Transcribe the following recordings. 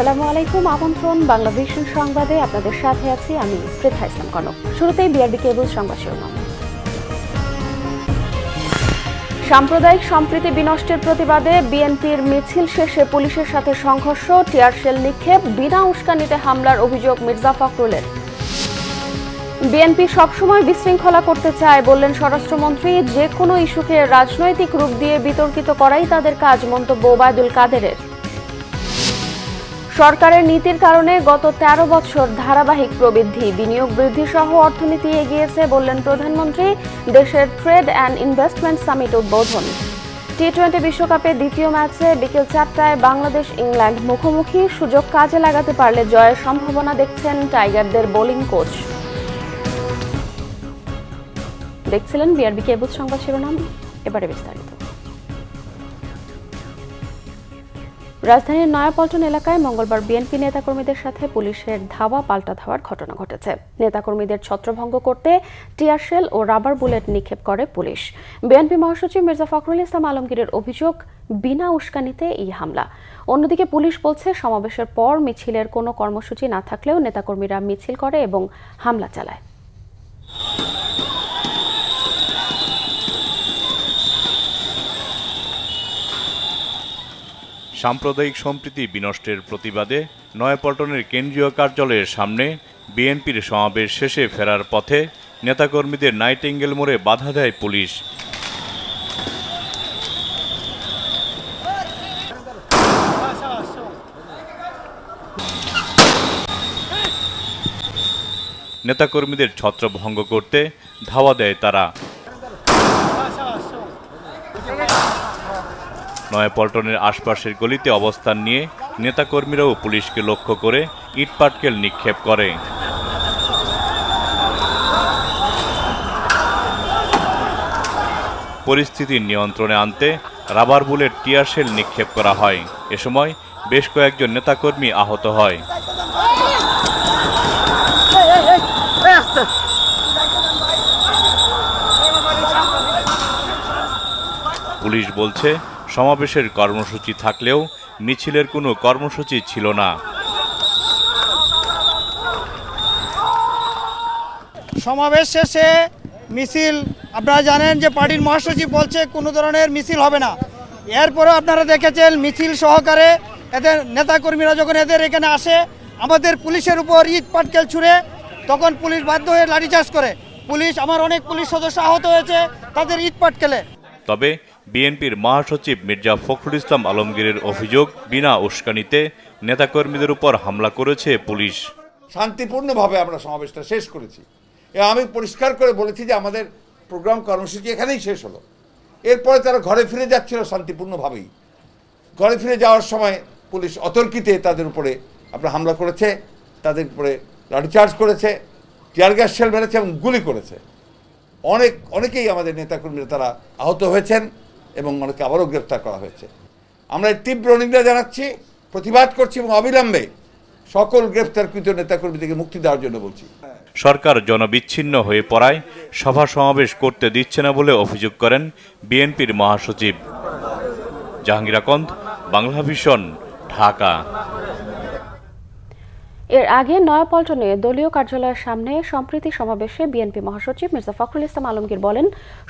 আসসালামু আলাইকুম। আমন্ত্রণ বাংলাভিশন সংবাদে আপনাদের সাথে আছি আমি পৃথা ইসলাম কনক। শুরুতেই বিআরবি কেবল সংবাদ শিরোনাম। সাম্প্রদায়িক সম্প্রীতি বিনষ্টের প্রতিবাদে বিএনপির মিছিল শেষে পুলিশের সাথে সংঘর্ষ, টিয়ারশেল নিক্ষেপ, বিনা উস্কানিতে হামলার অভিযোগ মির্জা ফখরুলের। বিএনপি সবসময় বিশৃঙ্খলা করতে চায় বললেন স্বরাষ্ট্রমন্ত্রী। যে কোনো ইস্যুকে রাজনৈতিক রূপ দিয়ে বিতর্কিত করাই তাদের কাজ, মন্তব্য ওবায়দুল কাদেরের। সরকারের নীতির কারণে গত ১৩ বছর ধারাবাহিক প্রবৃদ্ধি, বিনিয়োগ বৃদ্ধি সহ অর্থনীতি এগিয়েছে বললেন প্রধানমন্ত্রী। দেশের ট্রেড অ্যান্ড ইনভেস্টমেন্ট সামিট উদ্বোধন। টি-20 বিশ্বকাপে দ্বিতীয় ম্যাচে বিকেল ৪টায় বাংলাদেশ ইংল্যান্ড মুখোমুখি। সুযোগ কাজে লাগাতে পারলে জয়ের সম্ভাবনা দেখছেন টাইগারদের বোলিং কোচ। দেখছিলেন বিআরবি কেবল সংবাদ শিরোনাম, এবারে বিস্তারিত। রাজধানীর নয়াপল্টন এলাকায় মঙ্গলবার বিএনপি নেতাকর্মীদের সাথে পুলিশের ধাওয়া পাল্টা ধাওয়ার ঘটনা ঘটেছে। নেতাকর্মীদের ছত্রভঙ্গ করতে টিয়ারশেল ও রাবার বুলেট নিক্ষেপ করে পুলিশ। বিএনপি মহাসচিব মির্জা ফখরুল ইসলাম আলমগীরের অভিযোগ, বিনা উস্কানিতে এই হামলা। অন্যদিকে পুলিশ বলছে, সমাবেশের পর মিছিলের কোনো কর্মসূচি না থাকলেও নেতাকর্মীরা মিছিল করে এবং হামলা চালায়। সাম্প্রদায়িক সম্প্রীতি বিনষ্টের প্রতিবাদে নয়াপল্টনের কেন্দ্রীয় কার্যালয়ের সামনে বিএনপির সমাবেশ শেষে ফেরার পথে নেতাকর্মীদের নাইটিঙ্গেল মোড়ে বাধা দেয় পুলিশ। নেতাকর্মীদের ছত্রভঙ্গ করতে ধাওয়া দেয় তারা। নয়াপল্টনের আশপাশের গলিতে অবস্থান নিয়ে নেতাকর্মীরাও পুলিশকে লক্ষ্য করে ইটপাটকেল নিক্ষেপ করে। পরিস্থিতি নিয়ন্ত্রণে আনতে রাবার বুলেট, টিয়ারশেল নিক্ষেপ করা হয়। এ সময় বেশ কয়েকজন নেতাকর্মী আহত হয়। পুলিশ বলছে, সমাবেশের কর্মসূচি থাকলেও মিছিলের কোনো কর্মসূচি ছিল না। সমাবেশ শেষে মিছিল, আপনারা জানেন যে পার্টির মহাসচিব বলছে কোনো ধরনের মিছিল হবে না। এরপরেও আপনারা দেখেছেন মিছিল সহকারে এদের নেতাকর্মীরা যখন এদের এখানে আসে, আমাদের পুলিশের উপর ইট পাটকেল ছুঁড়ে, তখন পুলিশ বাধ্য হয়ে লাঠিচার্জ করে। আমার অনেক পুলিশ সদস্য আহত হয়েছে তাদের ইট পাটকেলে। তবে বিএনপির মহাসচিব মির্জা ফখরুল ইসলাম আলমগীরের অভিযোগ, বিনা উস্কানিতে নেতাকর্মীদের উপর হামলা করেছে পুলিশ। শান্তিপূর্ণভাবে আমরা সমাবেশটা শেষ করেছি। আমি পরিষ্কার করে বলেছি যে আমাদের প্রোগ্রাম কর্মসূচি এখানেই শেষ হলো। এরপরে তারা ঘরে ফিরে যাচ্ছিল শান্তিপূর্ণভাবেই। ঘরে ফিরে যাওয়ার সময় পুলিশ অতর্কিতে তাদের উপরে হামলা করেছে, তাদের উপরে লাঠিচার্জ করেছে, টিয়ার গ্যাস শেল মেরেছে এবং গুলি করেছে। অনেকেই আমাদের নেতাকর্মীরা তারা আহত হয়েছেন এবং অনেকে আবারও গ্রেফতার করা হয়েছে। আমরা তীব্র নিন্দা জানাচ্ছি, প্রতিবাদ করছি এবং অবিলম্বে সকল গ্রেফতারকৃত নেতাকর্মীদেরকে মুক্তি দেওয়ার জন্য বলছি। সরকার জনবিচ্ছিন্ন হয়ে পড়ায় সভা সমাবেশ করতে দিচ্ছে না বলে অভিযোগ করেন বিএনপির মহাসচিব। জাহাঙ্গীর আকন্দ, বাংলাভিশন, ঢাকা। এর আগে নয়াপল্টনে দলীয় কার্যালয়ের সামনে সম্প্রীতি সমাবেশে বিএনপি মহাসচিব মির্জা ফখরুল ইসলাম আলমগীর বলেন,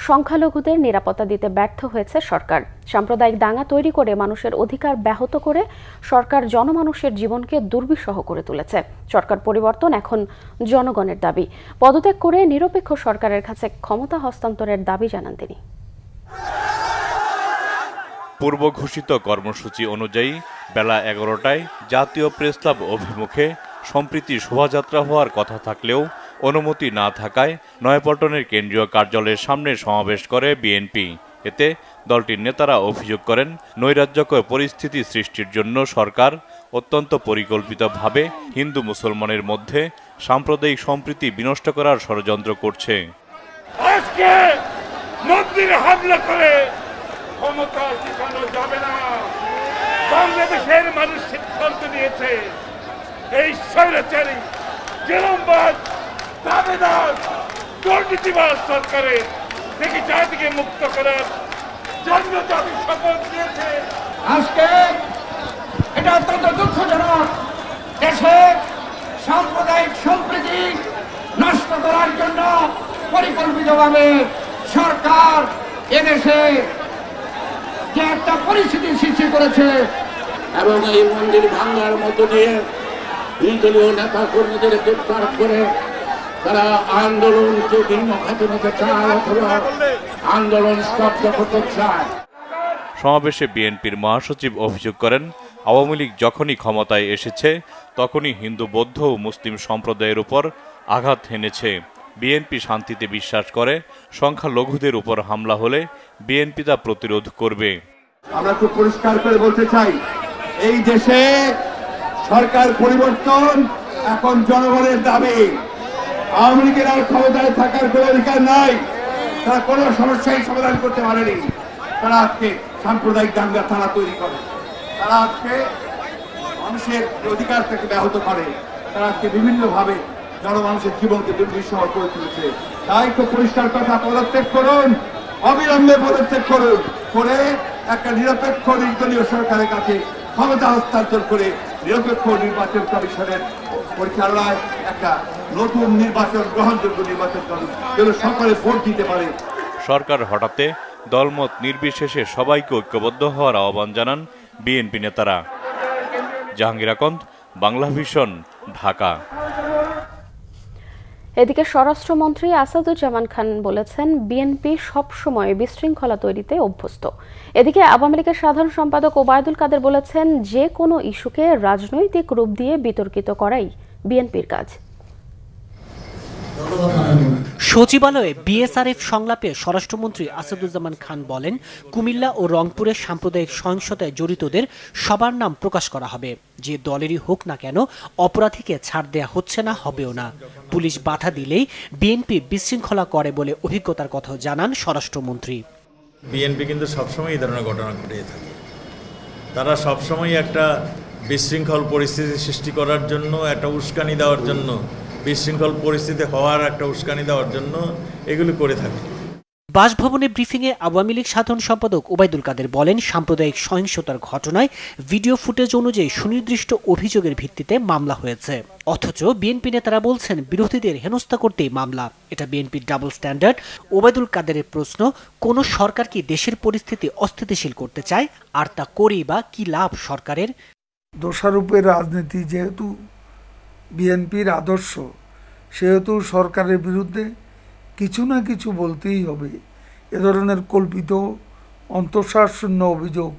সংখ্যালঘুদের নিরাপত্তা দিতে ব্যর্থ হয়েছে সরকার। সাম্প্রদায়িক দাঙ্গা তৈরি করে মানুষের অধিকার ব্যাহত করে সরকার জনমানুষের জীবনকে দুর্বিষহ করে তুলেছে। সরকার পরিবর্তন এখন জনগণের দাবি। পদত্যাগ করে নিরপেক্ষ সরকারের কাছে ক্ষমতা হস্তান্তরের দাবি জানান তিনি। পূর্ব ঘোষিত কর্মসূচি অনুযায়ী বেলা 11টায় জাতীয় প্রেসক্লাব অভিমুখে সম্প্রীতি শোভাযাত্রা হওয়ার কথা থাকলেও অনুমতি না থাকায় নয়াপল্টনের কেন্দ্রীয় কার্যালয়ের সামনে সমাবেশ করে বিএনপি। এতে দলটির নেতারা অভিযোগ করেন, নৈরাজ্যকর পরিস্থিতি সৃষ্টির জন্য সরকার অত্যন্ত পরিকল্পিতভাবে হিন্দু মুসলমানের মধ্যে সাম্প্রদায়িক সম্প্রীতি বিনষ্ট করার ষড়যন্ত্র করছে। আজকে মন্দিরে হামলা করে ক্ষমতা টিকানো যাবে না। বাংলাদেশের মানুষ সিদ্ধান্ত নিয়েছে, এই স্বৈরাচারী, জুলুমবাজ, দাবেদার, দুর্নীতিবাজ সরকারের থেকে জাতিকে মুক্ত করার জন্য জাতি শপথ নিয়েছে। আজকে এটা অত্যন্ত দুঃখজনক দেশে সাম্প্রদায়িক সম্প্রীতি নষ্ট করার জন্য পরিকল্পিতভাবে সরকার এদেশে যে একটা পরিস্থিতি সৃষ্টি করেছে এবং এই মন্দির ভাঙার মধ্য দিয়ে নির্দলীয় নেতা কর্মীদের গ্রেপ্তার করে তারা আন্দোলনকে ভিন্নখাতে নিতে চায় অথবা আন্দোলন স্তব্ধ করতে চায়। সমাবেশে বিএনপির মহাসচিব অভিযোগ করেন, আওয়ামী লীগ যখনই ক্ষমতায় এসেছে তখনই হিন্দু, বৌদ্ধ ও মুসলিম সম্প্রদায়ের উপর আঘাত হেনেছে। বিএনপি শান্তিতে বিশ্বাস করে, সংখ্যালঘুদের উপর হামলা হলে বিএনপি তা প্রতিরোধ করবে। আমরা খুব পরিষ্কার করে বলতে চাই, এই দেশে সরকার পরিবর্তন এখন জনগণের দাবি। আওয়ামী লীগের আর ক্ষমতায় থাকার কোনো অধিকার নাই। তারা কোনো সমস্যাই সমাধান করতে পারেনি। তারা আজকে সাম্প্রদায়িক দাঙ্গা থানা তৈরি করে, তারা আজকে মানুষের অধিকার থেকে ব্যাহত করে, তারা আজকে বিভিন্নভাবে জনমানুষের জীবনকে দুর্বিষহ করে তুলেছে। তাই খুব পরিষ্কার কথা, পদত্যাগ করুন, অবিলম্বে পদত্যাগ করুন, করে একটা নিরপেক্ষ নির্দলীয় সরকারের কাছে ক্ষমতা হস্তান্তর করে নিরপেক্ষ নির্বাচন কমিশনের পরিচালনায় একটা নতুন নির্বাচন, গ্রহণযোগ্য নির্বাচন করুন, যেন সকলে ভোট দিতে পারে। সরকার হটাতে দলমত নির্বিশেষে সবাইকে ঐক্যবদ্ধ হওয়ার আহ্বান জানান বিএনপি নেতারা। জাহাঙ্গীর আকন্দ, বাংলা ভিশন, ঢাকা। এদিকে স্বরাষ্ট্রমন্ত্রী আসাদুজ্জামান খান বলেছেন, বিএনপি সবসময় বিশৃঙ্খলা তৈরিতে অভ্যস্ত। এদিকে আওয়ামী লীগের সাধারণ সম্পাদক ওবায়দুল কাদের বলেছেন, যে কোনো ইস্যুকে রাজনৈতিক রূপ দিয়ে বিতর্কিত করাই বিএনপির কাজ। সচিবালয়ে বিএসআরএফ সংলাপে স্বরাষ্ট্রমন্ত্রী আসাদুজ্জামান খান বলেন, কুমিল্লা ও রংপুরে সাম্প্রদায়িক সহিংসতায় জড়িতদের সবার নাম প্রকাশ করা হবে। যে দলেরই হোক না কেন, অপরাধীকে ছাড় দেয়া হচ্ছে না, হবেও না। পুলিশ বাধা দিলেই বিএনপি বিশৃঙ্খলা করে বলে অভিজ্ঞতার কথা জানান স্বরাষ্ট্রমন্ত্রী। বিএনপি কিন্তু সবসময় এই ধরনের ঘটনা ঘটিয়ে থাকে। তারা সবসময় একটা বিশৃঙ্খল পরিস্থিতি সৃষ্টি করার জন্য, একটা উস্কানি দেওয়ার জন্য, বিশৃঙ্খল পরিস্থিতি হওয়ার একটা উস্কানি দেওয়ার জন্য এগুলো করে থাকে। বাসভবনে ব্রিফিংয়ে আওয়ামী লীগ সাধারণ সম্পাদক ওবায়দুল কাদের বলেন, সাম্প্রদায়িক সহিংসতার ঘটনায় ভিডিও ফুটেজ অনুযায়ী সুনির্দিষ্ট অভিযোগের ভিত্তিতে মামলা হয়েছে। অথচ বিএনপি নেতারা বলছেন, বিরোধীদের হেনস্থা করতেই মামলা। এটা বিএনপির ডাবল স্ট্যান্ডার্ড। ওবায়দুল কাদেরের প্রশ্ন, কোন সরকার কি দেশের পরিস্থিতি অস্থিতিশীল করতে চায়, আর তা করেই বা কি লাভ সরকারের? দোষারোপের রাজনীতি যেহেতু বিএনপির আদর্শ, সেহেতু সরকারের বিরুদ্ধে কিছু না কিছু বলতেই হবে। এ ধরনের কল্পিত অন্তঃসারশূন্য অভিযোগ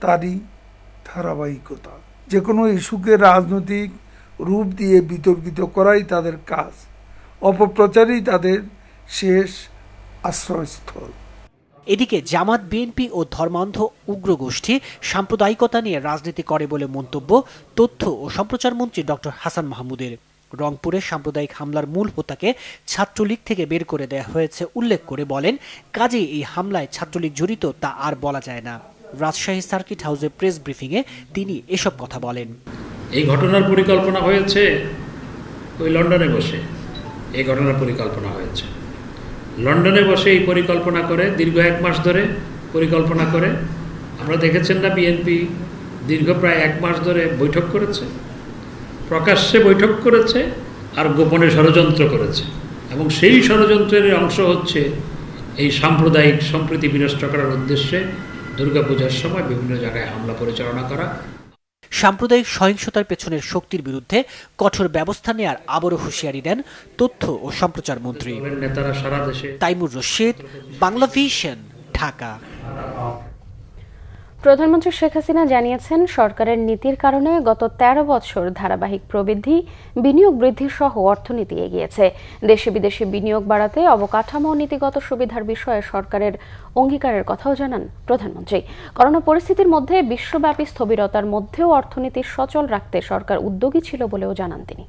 তারই ধারাবাহিকতা। যে কোনো ইস্যুকে রাজনৈতিক রূপ দিয়ে বিতর্কিত করাই তাদের কাজ। অপপ্রচারই তাদের শেষ আশ্রয়স্থল। এদিকে জামাত, বিএনপি ও ধর্মান্ধ উগ্রগোষ্ঠী সাম্প্রদায়িকতা নিয়ে রাজনীতি করে বলে মন্তব্য তথ্য ও সম্প্রচার মন্ত্রী ডক্টর হাসান মাহমুদের। রংপুরে সাম্প্রদায়িক হামলার মূল হোতাকে ছাত্রলীগ থেকে বের করে দেওয়া হয়েছে উল্লেখ করে বলেন, কাজেই এই হামলায় ছাত্রলীগ জড়িত তা আর বলা যায় না। রাজশাহী সার্কিট হাউসে প্রেস ব্রিফিংয়ে তিনি এসব কথা বলেন। এই ঘটনার পরিকল্পনা হয়েছে ওই লন্ডনে বসে। এই ঘটনার পরিকল্পনা হয়েছে লন্ডনে বসে। এই পরিকল্পনা করে দীর্ঘ 1 মাস ধরে পরিকল্পনা করে, আমরা দেখেছেন না, বিএনপি দীর্ঘ প্রায় 1 মাস ধরে বৈঠক করেছে, প্রকাশ্যে বৈঠক করেছে আর গোপনে ষড়যন্ত্র করেছে। এবং সেই ষড়যন্ত্রের অংশ হচ্ছে এই সাম্প্রদায়িক সম্প্রীতি বিনষ্ট করার উদ্দেশ্যে দুর্গাপূজার সময় বিভিন্ন জায়গায় হামলা পরিচালনা করা। সাম্প্রদায়িক সহিংসতার পেছনের শক্তির বিরুদ্ধে কঠোর ব্যবস্থা নেয়ার আবারও হুঁশিয়ারি দেন তথ্য ও সম্প্রচার মন্ত্রী। নেতারা সারা দেশে। তাইমুর রশিদ, বাংলা ভিশন, ঢাকা। প্রধানমন্ত্রী শেখ হাসিনা জানিয়েছেন, সরকারের নীতির কারণে গত 13 বছর ধারাবাহিক প্রবৃদ্ধি, বিনিয়োগ বৃদ্ধি সহ অর্থনীতি এগিয়েছে। দেশে বিদেশে বিনিয়োগ বাড়াতে অবকাঠামো ও নীতিগত সুবিধার বিষয়ে সরকারের অঙ্গীকারের কথাও জানান প্রধানমন্ত্রী। করোনা পরিস্থিতির মধ্যে বিশ্বব্যাপী স্থবিরতার মধ্যেও অর্থনীতি সচল রাখতে সরকার উদ্যোগী ছিল বলেও জানান তিনি।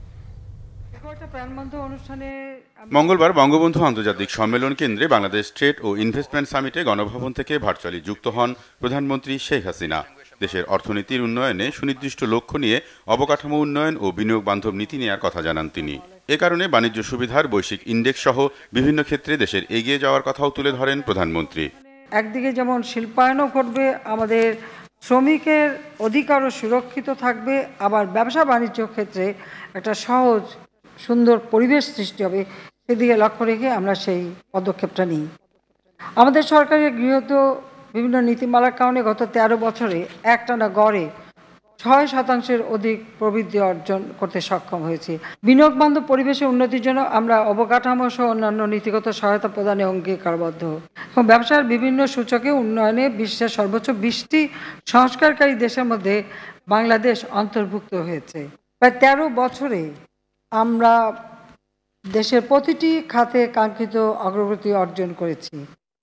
মঙ্গলবার বঙ্গবন্ধু আন্তর্জাতিক সম্মেলন কেন্দ্রে বাংলাদেশ ট্রেড ও ইনভেস্টমেন্ট সামিটে গণভবন থেকে ভার্চুয়ালি যুক্ত হন প্রধানমন্ত্রী শেখ হাসিনা। দেশের অর্থনীতির উন্নয়নে সুনির্দিষ্ট লক্ষ্য নিয়ে অবকাঠামো উন্নয়ন ও বিনিয়োগ বান্ধব নীতি নেওয়ার কথা জানান তিনি। এ কারণে বাণিজ্য সুবিধার বৈশ্বিক ইন্ডেক্স সহ বিভিন্ন ক্ষেত্রে দেশের এগিয়ে যাওয়ার কথাও তুলে ধরেন প্রধানমন্ত্রী। একদিকে যেমন শিল্পায়নও ঘটবে, আমাদের শ্রমিকের অধিকারও সুরক্ষিত থাকবে, আবার ব্যবসা বাণিজ্য ক্ষেত্রে একটা সহজ সুন্দর পরিবেশ সৃষ্টি হবে, সেদিকে লক্ষ্য রেখে আমরা সেই পদক্ষেপটা নিই। আমাদের সরকারের গৃহীত বিভিন্ন নীতিমালার কারণে গত 13 বছরে একটানা গড়ে 6% অধিক প্রবৃদ্ধি অর্জন করতে সক্ষম হয়েছে। বিনিয়োগ বান্ধব পরিবেশের উন্নতির জন্য আমরা অবকাঠামো সহ অন্যান্য নীতিগত সহায়তা প্রদানে অঙ্গীকারবদ্ধ এবং ব্যবসার বিভিন্ন সূচকে উন্নয়নে বিশ্বের সর্বোচ্চ 20টি সংস্কারকারী দেশের মধ্যে বাংলাদেশ অন্তর্ভুক্ত হয়েছে। প্রায় 13 বছরে আমরা দেশের প্রতিটি খাতে কাঙ্ক্ষিত অগ্রগতি অর্জন করেছি।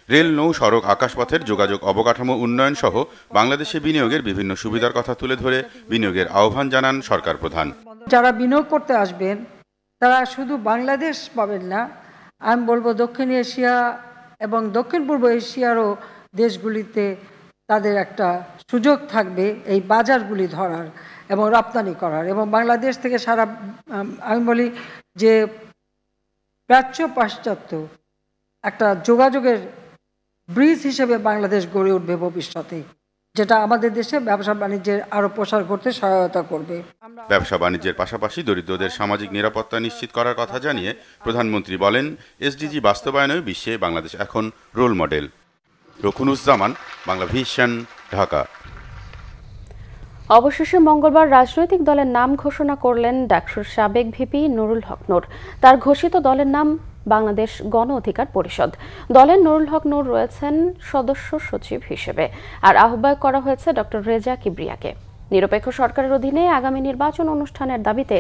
রেল, নৌ, সড়ক, আকাশপথের যোগাযোগ অবকাঠামো উন্নয়ন সহ বাংলাদেশে বিনিয়োগের বিভিন্ন সুবিধার কথা তুলে ধরে বিনিয়োগের আহ্বান জানান সরকার প্রধান। যারা বিনিয়োগ করতে আসবেন তারা শুধু বাংলাদেশ পাবেন না, আমি বলবো দক্ষিণ এশিয়া এবং দক্ষিণ পূর্ব এশিয়ারও দেশগুলিতে তাদের একটা সুযোগ থাকবে এই বাজারগুলি ধরার এবং রপ্তানি করার, এবং বাংলাদেশ থেকে সারা আমি বলি যে প্রাচ্য পাশ্চাত্য একটা যোগাযোগের ব্রিজ হিসেবে বাংলাদেশ গড়ে উঠবে ভবিষ্যতে, যেটা আমাদের দেশে ব্যবসা বাণিজ্যের আরো প্রসার করতে সহায়তা করবে। ব্যবসা বাণিজ্যের পাশাপাশি দরিদ্রদের সামাজিক নিরাপত্তা নিশ্চিত করার কথা জানিয়ে প্রধানমন্ত্রী বলেন, এসডিজি বাস্তবায়নে বিশ্বে বাংলাদেশ এখন role model. Rokunuzzaman, Bangla Vision, Dhaka. অবশেষে মঙ্গলবার রাজনৈতিক দলের নাম ঘোষণা করলেন ডাকসুর সাবেক ভিপি নুরুল হক নূর। তার ঘোষিত দলের নাম বাংলাদেশ গণ অধিকার পরিষদ। দলের নুরুল হক নূর রয়েছেন সদস্য সচিব হিসেবে, আর আহ্বায়ক করা হয়েছে ডক্টর রেজা কিবরিয়াকে। নিরপেক্ষ সরকারের অধীনে আগামী নির্বাচন অনুষ্ঠানের দাবিতে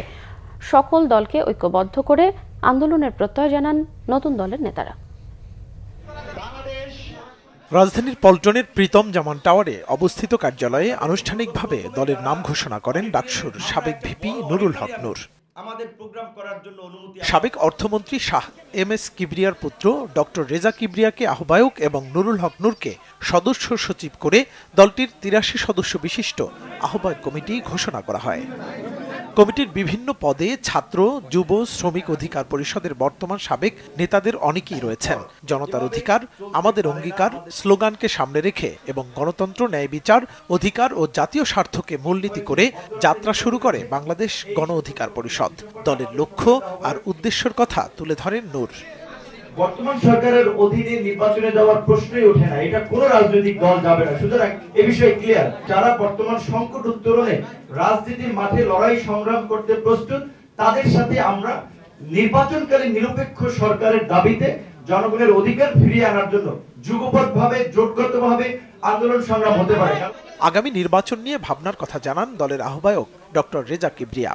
সকল দলকে ঐক্যবদ্ধ করে আন্দোলনের প্রত্যয় জানান নতুন দলের নেতারা। রাজধানীর পল্টনের প্রীতম জামান টাওয়ারে অবস্থিত কার্যালয়ে আনুষ্ঠানিকভাবে দলের নাম ঘোষণা করেন ডাকসুর সাবেক ভিপি নুরুল হক নূর। সাবেক অর্থমন্ত্রী শাহ এম এস কিবরিয়ার পুত্র ডক্টর রেজা কিবরিয়াকে আহ্বায়ক এবং নুরুল হক নূরকে সদস্য সচিব করে দলটির 83 সদস্য বিশিষ্ট আহ্বায়ক কমিটি ঘোষণা করা হয়। কমিটির বিভিন্ন পদে ছাত্র, যুব, শ্রমিক অধিকার পরিষদের বর্তমান সাবেক নেতাদের অনেকেই রয়েছেন। জনতার অধিকার, আমাদের অঙ্গীকার স্লোগানকে সামনে রেখে এবং গণতন্ত্র, ন্যায় বিচার, অধিকার ও জাতীয় স্বার্থকে মূলনীতি করে যাত্রা শুরু করে বাংলাদেশ গণ অধিকার পরিষদ। দলের লক্ষ্য আর উদ্দেশ্যের কথা তুলে ধরেন নূর। বর্তমান সরকারের অধীনে নির্বাচনে যাওয়ার প্রশ্নই ওঠে না, এটা কোন রাজনৈতিক দল যাবে না। সুতরাং এ বিষয়ে ক্লিয়ার, যারা বর্তমান সংকট উত্তরণে রাজনীতির মাঠে লড়াই সংগ্রাম করতে প্রস্তুত, তাদের সাথে আমরা নির্বাচনকালীন নিরপেক্ষ সরকারের দাবিতে জনগণের অধিকার ফিরিয়ে আনার জন্য যুগপৎভাবে জোটগতভাবে আন্দোলন সংগ্রাম হতে পারে। আগামী নির্বাচন নিয়ে ভাবনার কথা জানান দলের আহ্বায়ক ডক্টর রেজা কিবরিয়া।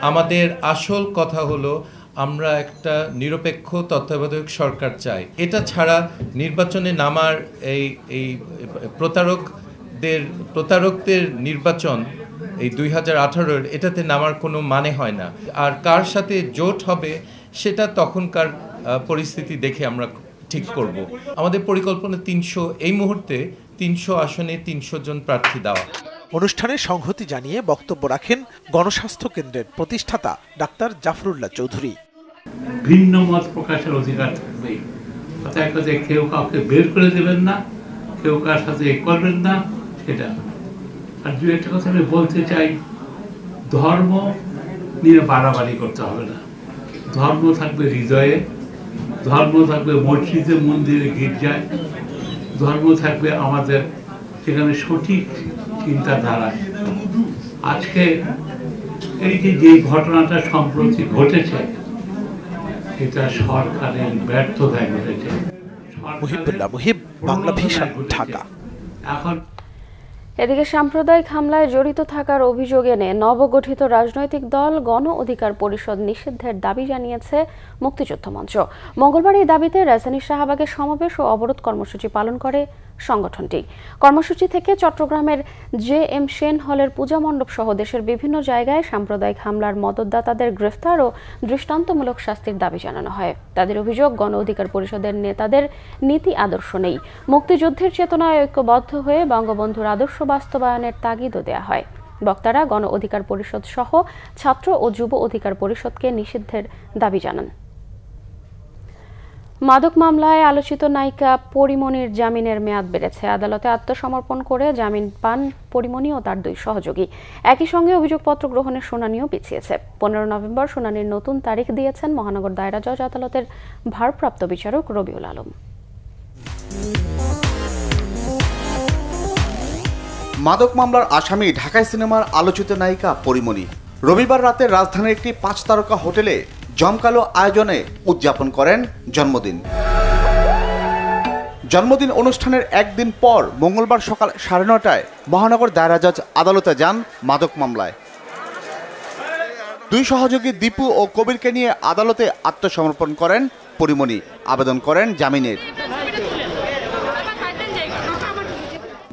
আমাদের আসল কথা হলো আমরা একটা নিরপেক্ষ তত্ত্বাবধায়ক সরকার চাই। এটা ছাড়া নির্বাচনে নামার এই প্রতারকদের নির্বাচন এই 2018-এর এটাতে নামার কোনো মানে হয় না। আর কার সাথে জোট হবে সেটা তখনকার পরিস্থিতি দেখে আমরা ঠিক করব। আমাদের পরিকল্পনা 300, এই মুহূর্তে 300 আসনে 300 জন প্রার্থী দেওয়া। অনুষ্ঠানে সংহতি জানিয়ে বক্তব্য রাখেন গণস্বাস্থ্য কেন্দ্রের প্রতিষ্ঠাতা ডাক্তার জাফরুল্লাহ চৌধুরী। ভিন্ন মত প্রকাশের অধিকার থাকবে, কথায় কথায় কেউ কাউকে বের করে দেবেন না, কেউ কার সাথে করবেন না, সেটা। আর দু একটা কথা আমি বলতে চাই, ধর্ম নিয়ে বাড়াবাড়ি করতে হবে না। ধর্ম থাকবে হৃদয়ে, ধর্ম থাকবে মসজিদে, মন্দিরে, গির্জায়, ধর্ম থাকবে আমাদের সেখানে সঠিক চিন্তাধারায়। আজকে এই যে ঘটনাটা সম্প্রতি ঘটেছে, এটা সরকারের ব্যর্থতায় ঘটেছে। মুহিবুল্লাহ মুহিব, বাংলা ভিশন, ঢাকা। এদিকে সাম্প্রদায়িক হামলায় জড়িত থাকার অভিযোগ এনে নবগঠিত রাজনৈতিক দল গণ অধিকার পরিষদ নিষিদ্ধের দাবি জানিয়েছে মুক্তিযুদ্ধ মঞ্চ। মঙ্গলবার এই দাবিতে রাজধানীর শাহবাগে সমাবেশ ও অবরোধ কর্মসূচি পালন করে সংগঠনটি। কর্মসূচি থেকে চট্টগ্রামের JM সেন হলের পূজা মণ্ডপ সহ দেশের বিভিন্ন জায়গায় সাম্প্রদায়িক হামলার মদতদাতাদের গ্রেফতার ও দৃষ্টান্তমূলক শাস্তির দাবি জানানো হয়। তাদের অভিযোগ, গণ অধিকার পরিষদের নেতাদের নীতি আদর্শ নেই। মুক্তিযুদ্ধের চেতনায় ঐক্যবদ্ধ হয়ে বঙ্গবন্ধুর আদর্শ বাস্তবায়নের তাগিদও দেয়া হয়। বক্তারা গণ অধিকার পরিষদ সহ ছাত্র ও যুব অধিকার পরিষদকে নিষিদ্ধের দাবি জানান। মাদক মামলায় আলোচিত নায়িকা পরিমণির জামিনের মেয়াদ বেড়েছে। আদালতে আত্মসমর্পণ করে জামিন পান পরিমণি ও তার 2 সহযোগী। একই সঙ্গে অভিযোগপত্র গ্রহণের শুনানিও পিছিয়েছে। 15 নভেম্বর শুনানির নতুন তারিখ দিয়েছেন মহানগর দায়রা জজ আদালতের ভারপ্রাপ্ত বিচারক রবিউল আলম। মাদক মামলার আসামি ঢাকায় সিনেমার আলোচিত নায়িকা পরিমণি রবিবার রাতে রাজধানীর একটি 5 তারকা হোটেলে জমকালো আয়োজনে উদযাপন করেন জন্মদিন অনুষ্ঠানের একদিন পর মঙ্গলবার সকাল 9:30টায় মহানগর দায়রা জজ আদালতে যান মাদক মামলায়। 2 সহযোগী দীপু ও কবিরকে নিয়ে আদালতে আত্মসমর্পণ করেন পরিমণি। আবেদন করেন জামিনের।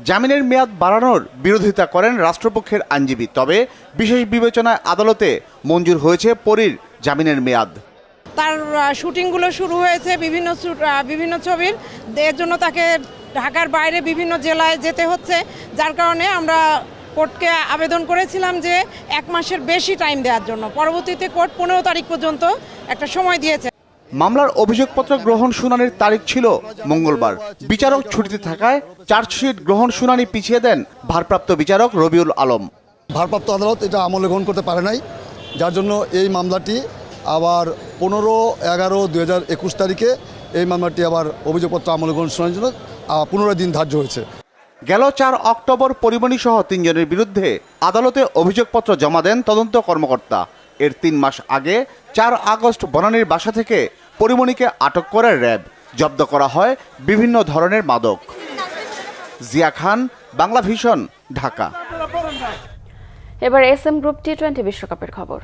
জামিনের মেয়াদ বাড়ানোর বিরোধিতা করেন রাষ্ট্রপক্ষের আইনজীবী। তবে বিশেষ বিবেচনায় আদালতে মঞ্জুর হয়েছে পরীর জামিনের মেয়াদ। তার শুটিংগুলো শুরু হয়েছে বিভিন্ন ছবির, এর জন্য তাকে ঢাকার বাইরে বিভিন্ন জেলায় যেতে হচ্ছে, যার কারণে আমরা কোর্টকে আবেদন করেছিলাম যে 1 মাসের বেশি টাইম দেওয়ার জন্য। পরবর্তীতে কোর্ট 15 তারিখ পর্যন্ত একটা সময় দিয়েছে। মামলার অভিযোগপত্র গ্রহণ শুনানির তারিখ ছিল মঙ্গলবার। বিচারক ছুটিতে থাকায় চার্জশিট গ্রহণ শুনানি পিছিয়ে দেন ভারপ্রাপ্ত বিচারক রবিউল আলম। ভারপ্রাপ্ত আদালত এটা আমলে গ্রহণ করতে পারে নাই, যার জন্য এই মামলাটি আবার 15/11/2021 তারিখে এই মামলাটি আবার অভিযোগপত্র আমলে গ্রহণ শুনানির জন্য 15 দিন ধার্য হয়েছে। গেল 4 অক্টোবর পরিমণি সহ 3 জনের বিরুদ্ধে আদালতে অভিযোগপত্র জমা দেন তদন্ত কর্মকর্তা। এর 3 মাস আগে 4 আগস্ট বনানীর বাসা থেকে পরিমণিকে আটক করে র্যাব। জব্দ করা হয় বিভিন্ন ধরনের মাদক। জিয়া খান, বাংলা ভিশন, ঢাকা। এবার SM গ্রুপ T20 বিশ্বকাপের খবর।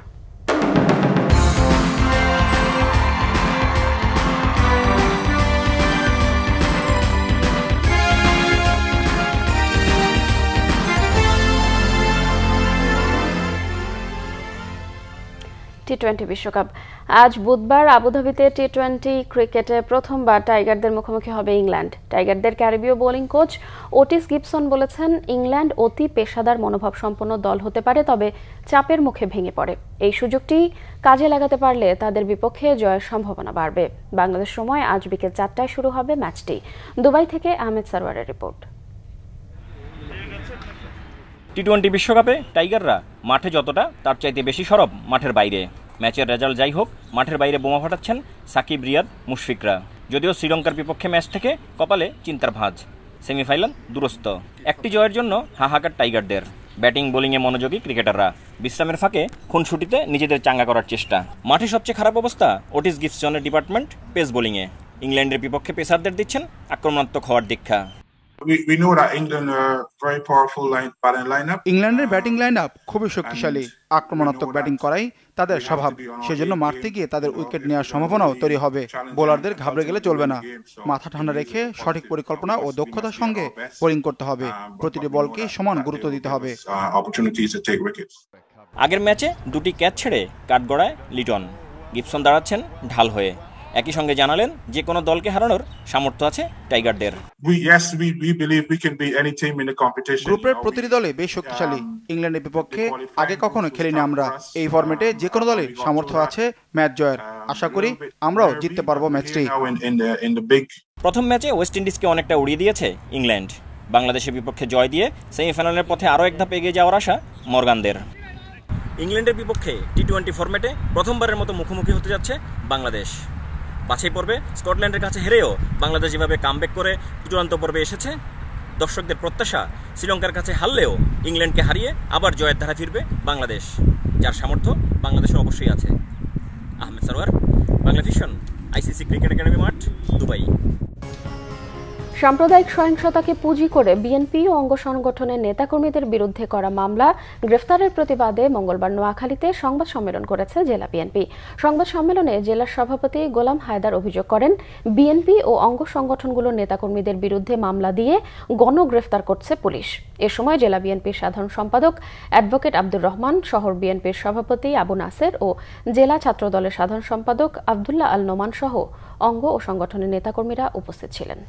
T20 বিশ্বকাপ আজ বুধবার আবুধাবিতে T20 ক্রিকেটে প্রথমবার টাইগারদের মুখোমুখি হবে ইংল্যান্ড। টাইগারদের ক্যারিবীয় বোলিং কোচ ওটিস গিবসন বলেছেন, ইংল্যান্ড অতি পেশাদার মনোভাব সম্পন্ন দল হতে পারে, তবে চাপের মুখে ভেঙে পড়ে। এই সুযোগটি কাজে লাগাতে পারলে তাদের বিপক্ষে জয়ের সম্ভাবনা বাড়বে। বাংলাদেশ সময় আজ বিকেল 4টায় শুরু হবে ম্যাচটি। দুবাই থেকে আহমেদ সারওয়ারের রিপোর্ট। T20 বিশ্বকাপে টাইগাররা মাঠে যতটা তার চাইতে বেশি সরব মাঠের বাইরে। ম্যাচের রেজাল্ট যাই হোক, মাঠের বাইরে বোমা ফাটাচ্ছেন সাকিব, রিয়াদ, মুশফিকরা। যদিও শ্রীলঙ্কার বিপক্ষে ম্যাচ থেকে কপালে চিন্তার ভাঁজ, সেমিফাইনাল দূরস্থ। একটি জয়ের জন্য হাহাকার টাইগারদের। ব্যাটিং বোলিংয়ে মনোযোগী ক্রিকেটাররা বিশ্রামের ফাঁকে খুনসুটিতে নিজেদের চাঙ্গা করার চেষ্টা। মাঠে সবচেয়ে খারাপ অবস্থা ওটিস গিবসনের ডিপার্টমেন্ট পেস বোলিংয়ে। ইংল্যান্ডের বিপক্ষে পেসারদের দিচ্ছেন আক্রমণাত্মক হওয়ার দীক্ষা। ইংল্যান্ডের ব্যাটিং লাইন আপ খুবই শক্তিশালী, আক্রমণাত্মক ব্যাটিং করাই তাদের স্বভাব। সেজন্য মারতে গিয়ে তাদের উইকেট নেওয়ার সম্ভাবনাও তৈরি হবে। বোলারদের ঘাবড়ে গেলে চলবে না, মাথা ঠান্ডা রেখে সঠিক পরিকল্পনা ও দক্ষতার সঙ্গে বোলিং করতে হবে। প্রতিটি বলকে সমান গুরুত্ব দিতে হবে। আগের ম্যাচে 2টি ক্যাচ ছেড়ে কাঠগড়ায় লিটন। গিবসন দাঁড়াচ্ছেন ঢাল হয়ে। একই সঙ্গে জানালেন, যে কোনো দলকে হারানোর সামর্থ্য আছে টাইগারদের। গ্রুপের প্রতিটি দলে বেশ শক্তিশালী। ইংল্যান্ডের বিপক্ষে আগে কখনো খেলিনি আমরা। এই ফরম্যাটে যে কোনো দলের সামর্থ্য আছে ম্যাচ জয়ের। আশা করি আমরাও জিততে পারবো ম্যাচটি। প্রথম ম্যাচে ওয়েস্ট ইন্ডিজকে অনেকটা উড়িয়ে দিয়েছে ইংল্যান্ড। বাংলাদেশের বিপক্ষে জয় দিয়ে সেমিফাইনালের পথে আরও এক ধাপ এগিয়ে যাওয়ার আশা মর্গানদের। ইংল্যান্ডের বিপক্ষে T20 ফরম্যাটে প্রথমবারের মতো মুখোমুখি হতে যাচ্ছে বাংলাদেশ। বাছাই পর্বে স্কটল্যান্ডের কাছে হেরেও বাংলাদেশ যেভাবে কামব্যাক করে চূড়ান্ত পর্বে এসেছে, দর্শকদের প্রত্যাশা শ্রীলঙ্কার কাছে হারলেও ইংল্যান্ডকে হারিয়ে আবার জয়ের ধারা ফিরবে বাংলাদেশ, যার সামর্থ্য বাংলাদেশের অবশ্যই আছে। Ahmed Sarwar, Bangla vision, ICC cricket academy মাঠ, দুবাই। সাম্প্রদায়িক সহিংসতাকে পুঁজি করে বিএনপি ও অঙ্গ সংগঠনের নেতাকর্মীদের বিরুদ্ধে করা মামলা গ্রেফতারের প্রতিবাদে মঙ্গলবার নোয়াখালীতে সংবাদ সম্মেলন করেছে জেলা বিএনপি। সংবাদ সম্মেলনে জেলা সভাপতি গোলাম হায়দার অভিযোগ করেন, বিএনপি ও অঙ্গ সংগঠনগুলোর নেতাকর্মীদের বিরুদ্ধে মামলা দিয়ে গণগ্রেফতার করছে পুলিশ। এ সময় জেলা বিএনপির সাধারণ সম্পাদক অ্যাডভোকেট আব্দুর রহমান, শহর বিএনপির সভাপতি আবু নাসের ও জেলা ছাত্রদলের সাধারণ সম্পাদক আব্দুল্লাহ আল নোমান সহ অঙ্গ ও সংগঠনের নেতাকর্মীরা উপস্থিত ছিলেন।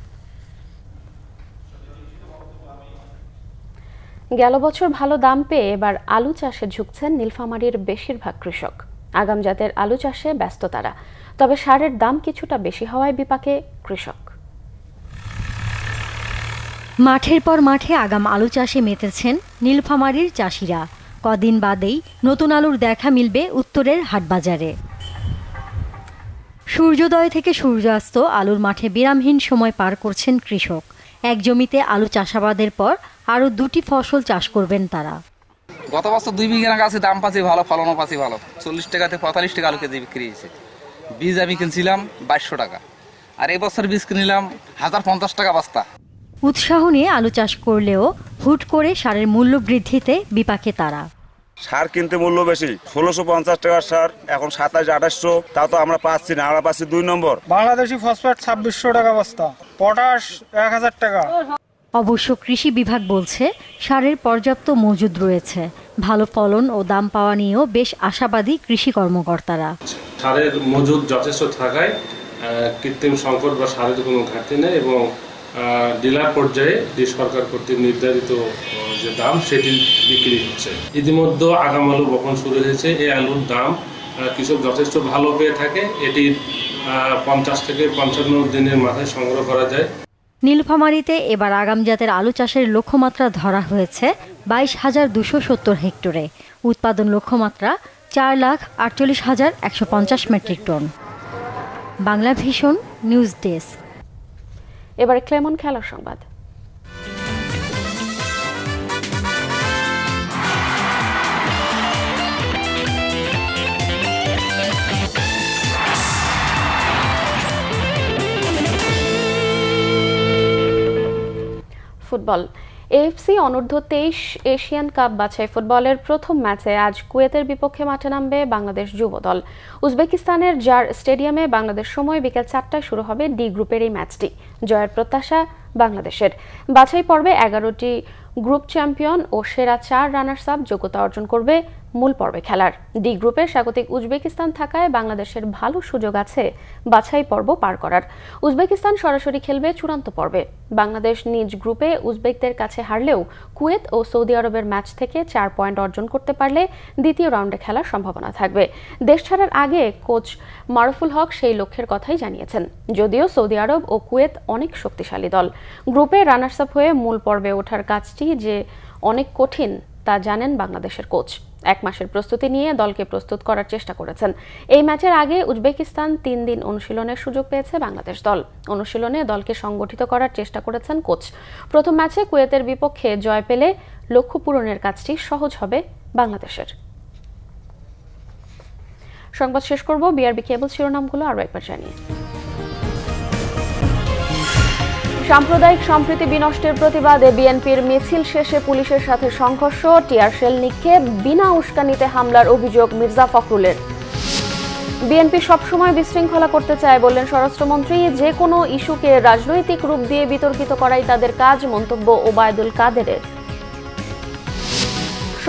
গেল বছর ভালো দাম পেয়ে এবার আলু চাষে ঝুঁকছেন নীলফামারীর বেশিরভাগ কৃষক। আগাম জাতের আলু চাষে ব্যস্ত তারা, তবে সারের দাম কিছুটা বেশি হওয়ায় বিপাকে কৃষক। মাঠের পর মাঠে আগাম আলু চাষে মেতেছেন নীলফামারীর চাষিরা। কদিন বাদেই নতুন আলুর দেখা মিলবে উত্তরের হাটবাজারে। সূর্যোদয় থেকে সূর্যাস্ত আলুর মাঠে বিরামহীন সময় পার করছেন কৃষক। এক জমিতে আলু চাষাবাদের পর আরও 2টি ফসল চাষ করবেন তারা। গত বছর 2 বিঘা গাছে দাম পাচ্ছি ভালো, ফলনও পাচ্ছি ভালো। 40 টাকা থেকে 45 টাকা আলু কেজি বিক্রি হয়েছে। বীজ আমি কিনছিলাম 2200 টাকা, আর এবছর বীজ কিনলাম 1050 টাকা বস্তা। উৎসাহ নিয়ে আলু চাষ করলেও হুট করে সারের মূল্য বৃদ্ধিতে বিপাকে তারা। সার কিনতে মূল্য বেশি, 1650 টাকার সার এখন 2700-2800, তাও তো আমরা পাচ্ছি না। আমরা পাচ্ছি 2 নম্বর। বাংলাদেশি ফসফেট 2600 টাকা বস্তা, পটাশ 1000 টাকা। অবশ্য কৃষি বিভাগ বলছে সারের পর্যাপ্ত মজুদ রয়েছে। ভালো ফলন ও দাম পাওয়া নিয়েও বেশ আশাবাদী কৃষি কর্মকর্তারা। সারের মজুদ যথেষ্ট থাকায় কৃত্রিম সংকট বা সারের কোনো ঘাটতি নেই এবং ডিলার পর্যায়ে যে সরকার কর্তৃক নির্ধারিত যে দাম সেটি বিক্রি হচ্ছে। ইতিমধ্যে আগাম আলু বপন শুরু হয়েছে। এই আলুর দাম কৃষক যথেষ্ট ভালো পেয়ে থাকে। এটি 50 থেকে 55 দিনের মাথায় সংগ্রহ করা যায়। নীলফামারীতে এবার আগাম জাতের আলু চাষের লক্ষ্যমাত্রা ধরা হয়েছে 22,270 হেক্টরে। উৎপাদন লক্ষ্যমাত্রা 4,48,150 metric ton. Bangla Vision news desk. এবারে ক্লেমন খেলার সংবাদ। ফুটবল। এএফসি অনূর্ধ্ব 23 এশিয়ান কাপ বাছাই ফুটবলের প্রথম ম্যাচে আজ কুয়েতের বিপক্ষে মাঠে নামবে বাংলাদেশ যুব দল। উজবেকিস্তানের জার স্টেডিয়ামে বাংলাদেশ সময় বিকেল 4টায় শুরু হবে ডি গ্রুপের এই ম্যাচটি। জয়ের প্রত্যাশা বাংলাদেশের। বাছাই পর্বে 11টি গ্রুপ চ্যাম্পিয়ন ও সেরা 4 রানার্স আপ যোগ্যতা অর্জন করবে মূল পর্বে খেলার। ডি গ্রুপে স্বাগতিক উজবেকিস্তান থাকায় বাংলাদেশের ভালো সুযোগ আছে বাছাই পর্ব পার করার। উজবেকিস্তান সরাসরি খেলবে চূড়ান্ত পর্বে। বাংলাদেশ নিজ গ্রুপে উজবেকদের কাছে হারলেও কুয়েত ও সৌদি আরবের ম্যাচ থেকে 4 পয়েন্ট অর্জন করতে পারলে দ্বিতীয় রাউন্ডে খেলার সম্ভাবনা থাকবে। দেশ ছাড়ার আগে কোচ মারুফুল হক সেই লক্ষ্যের কথাই জানিয়েছেন। যদিও সৌদি আরব ও কুয়েত অনেক শক্তিশালী দল, গ্রুপে রানার্স আপ হয়ে মূল পর্বে ওঠার কাজটি যে অনেক কঠিন তা জানেন বাংলাদেশের কোচ। 1 মাসের প্রস্তুতি নিয়ে দলকে প্রস্তুত করার চেষ্টা করেছেন। এই ম্যাচের আগে উজবেকিস্তান 3 দিন অনুশীলনের সুযোগ পেয়েছে বাংলাদেশ দল। অনুশীলনে দলকে সংগঠিত করার চেষ্টা করেছেন কোচ। প্রথম ম্যাচে কুয়েতের বিপক্ষে জয় পেলে লক্ষ্য পূরণের কাজটি সহজ হবে বাংলাদেশের। সংবাদ শেষ করব বিআরবি কেবল শিরোনামগুলো আরও একবার জানিয়ে। সাম্প্রদায়িক সম্প্রীতি বিনষ্টের প্রতিবাদে বিএনপির মিছিল শেষে পুলিশের সাথে সংঘর্ষ, টিয়ারশেল নিক্ষেপ, বিনা উস্কানিতে হামলার অভিযোগ মির্জা ফখরুলের। বিএনপি সবসময় বিশৃঙ্খলা করতে চায় বললেন স্বরাষ্ট্রমন্ত্রী। যে কোনো ইস্যুকে রাজনৈতিক রূপ দিয়ে বিতর্কিত করাই তাদের কাজ, মন্তব্য ওবায়দুল কাদেরের।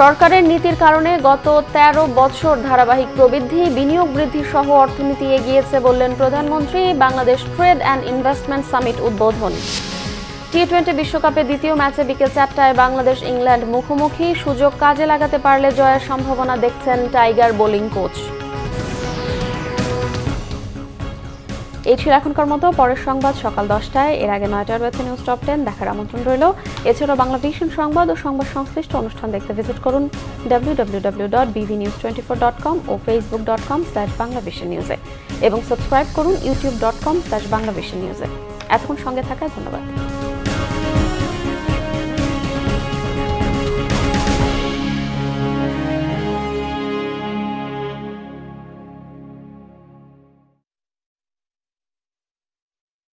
সরকারের নীতির কারণে গত 13 বছর ধারাবাহিক প্রবৃদ্ধি, বিনিয়োগ বৃদ্ধি সহ অর্থনীতি এগিয়েছে বললেন প্রধানমন্ত্রী। Bangladesh trade and investment summit উদ্বোধন। টি20 বিশ্বকাপে দ্বিতীয় ম্যাচে বিকেল 4টায় বাংলাদেশ ইংল্যান্ড মুখোমুখি। সুযোগ কাজে লাগাতে পারলে জয়ের সম্ভাবনা দেখছেন টাইগার বোলিং কোচ। এই ছিল এখনকার মতো। পরের সংবাদ সকাল 10টায়, এর আগে 9টায় রয়েছে নিউজ টপ 10 দেখার আমন্ত্রণ রইল। এছাড়াও বাংলা ভিশন সংবাদ ও সংবাদ সংশ্লিষ্ট অনুষ্ঠান দেখতে ভিজিট করুন www.bvnews24.com ও facebook.com/banglavisionnews-এ এবং সাবস্ক্রাইব করুন youtube.com/banglavisionnews-এ। এতক্ষণ সঙ্গে থাকায় ধন্যবাদ।